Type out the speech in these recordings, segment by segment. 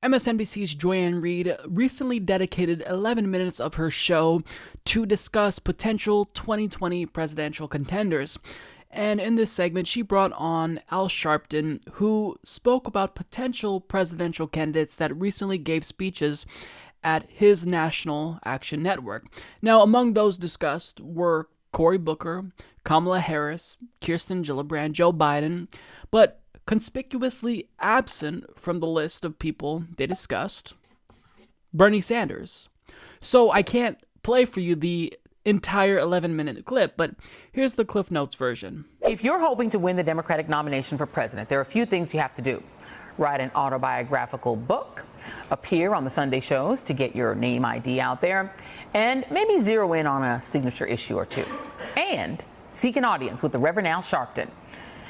MSNBC's Joy Ann Reid recently dedicated 11 minutes of her show to discuss potential 2020 presidential contenders. And in this segment, she brought on Al Sharpton, who spoke about potential presidential candidates that recently gave speeches at his National Action Network. Now, among those discussed were Cory Booker, Kamala Harris, Kirsten Gillibrand, Joe Biden, but conspicuously absent from the list of people they discussed, Bernie Sanders. So I can't play for you the entire 11-minute clip, but here's the Cliff Notes version. If you're hoping to win the Democratic nomination for president, there are a few things you have to do. Write an autobiographical book, appear on the Sunday shows to get your name ID out there, and maybe zero in on a signature issue or two. And seek an audience with the Reverend Al Sharpton.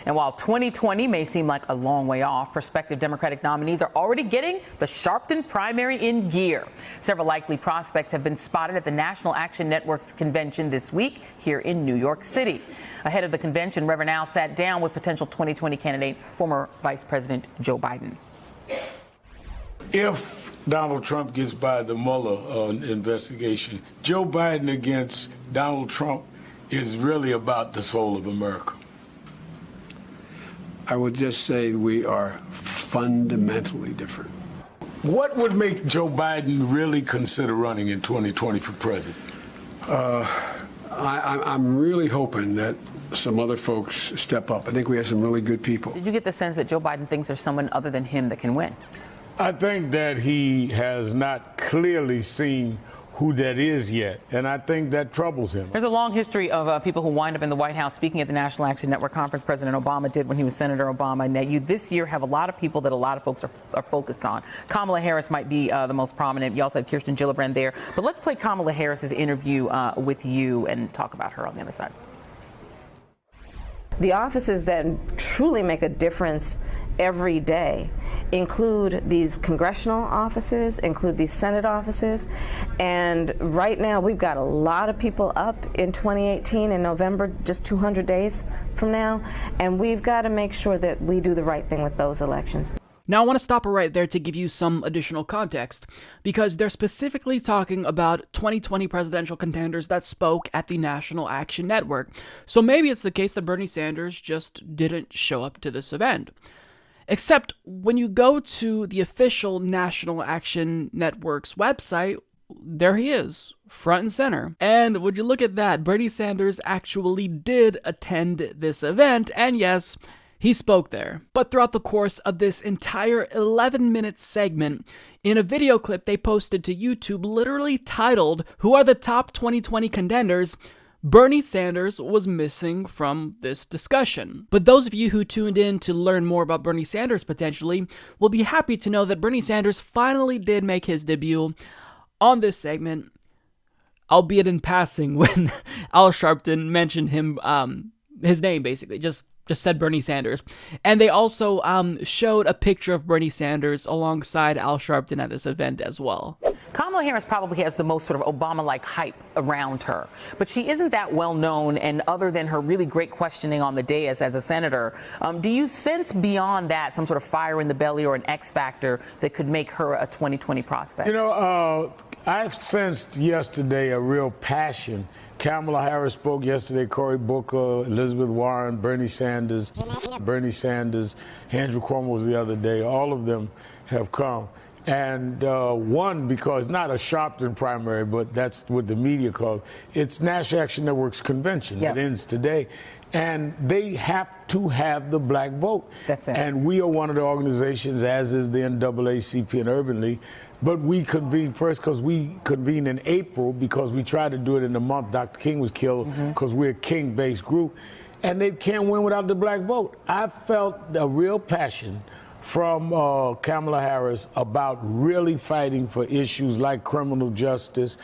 And while 2020 may seem like a long way off, prospective Democratic nominees are already getting the Sharpton primary in gear. Several likely prospects have been spotted at the National Action Network's convention this week here in New York City. Ahead of the convention, Reverend Al sat down with potential 2020 candidate, former Vice President Joe Biden. If Donald Trump gets by the Mueller investigation, Joe Biden against Donald Trump is really about the soul of America. I would just say we are fundamentally different. What would make Joe Biden really consider running in 2020 for president? I'm really hoping that some other folks step up. I think we have some really good people. Did you get the sense that Joe Biden thinks there's someone other than him that can win? I think that he has not clearly seen who that is yet, and I think that troubles him. There's a long history of people who wind up in the White House speaking at the National Action Network conference. President Obama did when he was Senator Obama. Now, you this year have a lot of people that a lot of folks are focused on. Kamala Harris might be the most prominent. You also have Kirsten Gillibrand there. But let's play Kamala Harris's interview with you and talk about her on the other side. The offices that truly make a difference every day include these congressional offices, include these Senate offices, and right now we've got a lot of people up in 2018 in November, just 200 days from now, and we've got to make sure that we do the right thing with those elections. Now I want to stop it right there to give you some additional context, because they're specifically talking about 2020 presidential contenders that spoke at the National Action Network. So maybe it's the case that Bernie Sanders just didn't show up to this event. Except when you go to the official National Action Network's website, there he is, front and center. And would you look at that, Bernie Sanders actually did attend this event, and yes, he spoke there. But throughout the course of this entire 11-minute segment, in a video clip they posted to YouTube literally titled, "Who are the top 2020 contenders?" Bernie Sanders was missing from this discussion. But those of you who tuned in to learn more about Bernie Sanders potentially will be happy to know that Bernie Sanders finally did make his debut on this segment, albeit in passing when Al Sharpton mentioned him, his name basically, just said Bernie Sanders. And they also showed a picture of Bernie Sanders alongside Al Sharpton at this event as well. Kamala Harris probably has the most sort of Obama-like hype around her, but she isn't that well known, and other than her really great questioning on the dais as a senator, do you sense beyond that some sort of fire in the belly or an X factor that could make her a 2020 prospect? You know, I've sensed yesterday a real passion. Kamala Harris spoke yesterday, Cory Booker, Elizabeth Warren, Bernie Sanders, Andrew Cuomo was the other day. All of them have come. And one, because not a Sharpton primary, but that's what the media calls it's National Action Network's convention. Yep. It ends today. And they have to have the black vote. That's it. And we are one of the organizations, as is the NAACP and Urban League. But we convened first because we convened in April because we tried to do it in the month Dr. King was killed because we're a King-based group. And they can't win without the black vote. I felt a real passion from Kamala Harris about really fighting for issues like criminal justice,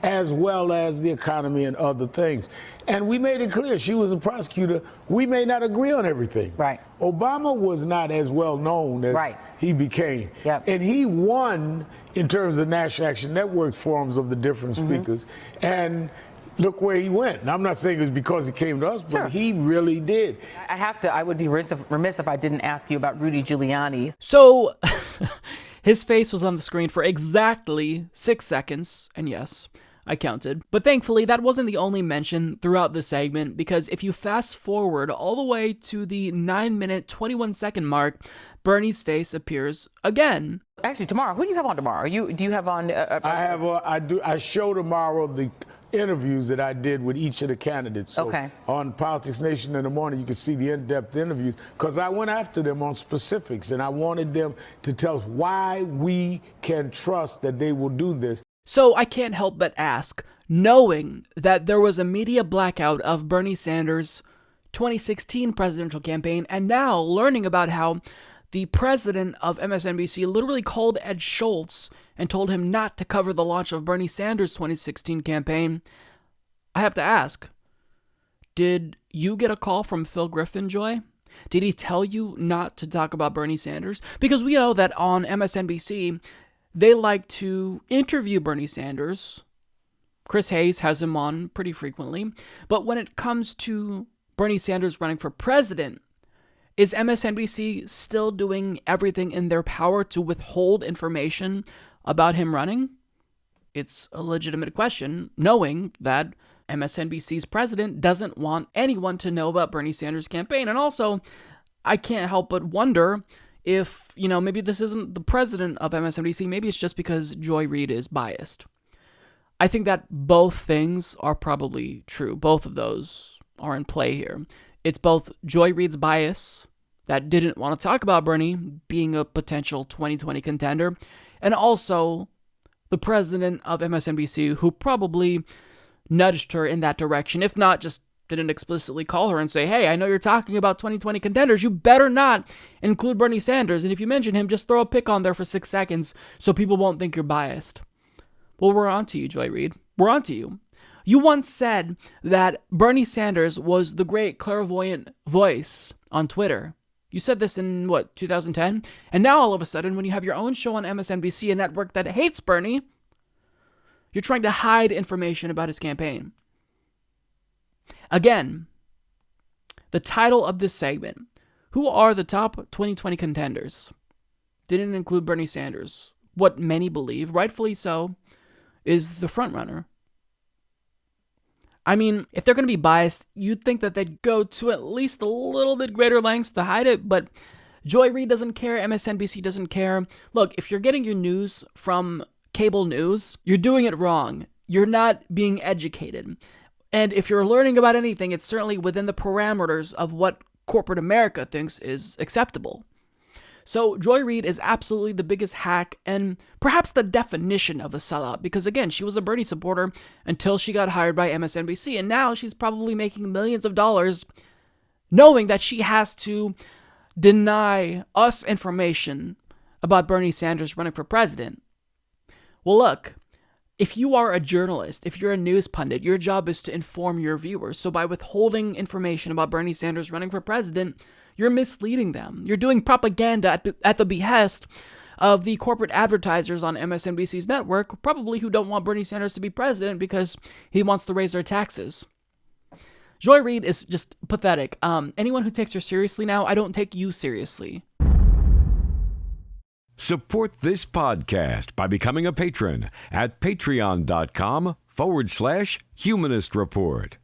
as well as the economy and other things. And we made it clear she was a prosecutor. We may not agree on everything. Right. Obama was not as well known as he became. Yep. And he won in terms of National Action Network forums of the different speakers. And look where he went. And I'm not saying it was because he came to us, but Sure. he really did. I would be remiss if I didn't ask you about Rudy Giuliani. So, his face was on the screen for exactly 6 seconds, and yes, I counted. But thankfully, that wasn't the only mention throughout the segment, because if you fast forward all the way to the 9-minute, 21-second mark, Bernie's face appears again. Actually, tomorrow, who do you have on tomorrow? Do you have on? I show tomorrow the interviews that I did with each of the candidates. So Okay. on Politics Nation in the morning, you can see the in-depth interviews, because I went after them on specifics, and I wanted them to tell us why we can trust that they will do this. So I can't help but ask, knowing that there was a media blackout of Bernie Sanders' 2016 presidential campaign, and now learning about how the president of MSNBC literally called Ed Schultz and told him not to cover the launch of Bernie Sanders' 2016 campaign, I have to ask, did you get a call from Phil Griffin, Joy? Did he tell you not to talk about Bernie Sanders? Because we know that on MSNBC, they like to interview Bernie Sanders. Chris Hayes has him on pretty frequently. But when it comes to Bernie Sanders running for president, is MSNBC still doing everything in their power to withhold information about him running? It's a legitimate question, knowing that MSNBC's president doesn't want anyone to know about Bernie Sanders' campaign. And also, I can't help but wonder if, maybe this isn't the president of MSNBC, maybe it's just because Joy Reid is biased. I think that both things are probably true. Both of those are in play here. It's both Joy Reid's bias that didn't want to talk about Bernie being a potential 2020 contender, and also the president of MSNBC who probably nudged her in that direction, if not just didn't explicitly call her and say, hey, I know you're talking about 2020 contenders, you better not include Bernie Sanders, and if you mention him, just throw a pic on there for 6 seconds so people won't think you're biased. Well, we're on to you, Joy Reid. We're on to you. You once said that Bernie Sanders was the great clairvoyant voice on Twitter. You said this in, 2010? And now all of a sudden, when you have your own show on MSNBC, a network that hates Bernie, you're trying to hide information about his campaign. Again, the title of this segment, who are the top 2020 contenders, didn't include Bernie Sanders. What many believe, rightfully so, is the frontrunner. I mean, if they're going to be biased, you'd think that they'd go to at least a little bit greater lengths to hide it, but Joy Reid doesn't care, MSNBC doesn't care. Look, if you're getting your news from cable news, you're doing it wrong. You're not being educated. And if you're learning about anything, it's certainly within the parameters of what corporate America thinks is acceptable. So Joy Reid is absolutely the biggest hack and perhaps the definition of a sellout, because again, she was a Bernie supporter until she got hired by MSNBC, and now she's probably making millions of dollars knowing that she has to deny us information about Bernie Sanders running for president. Well, look, if you are a journalist, if you're a news pundit, your job is to inform your viewers. So by withholding information about Bernie Sanders running for president, you're misleading them. You're doing propaganda at the behest of the corporate advertisers on MSNBC's network, probably who don't want Bernie Sanders to be president because he wants to raise their taxes. Joy Reid is just pathetic. Anyone who takes her seriously now, I don't take you seriously. Support this podcast by becoming a patron at patreon.com/Humanist Report.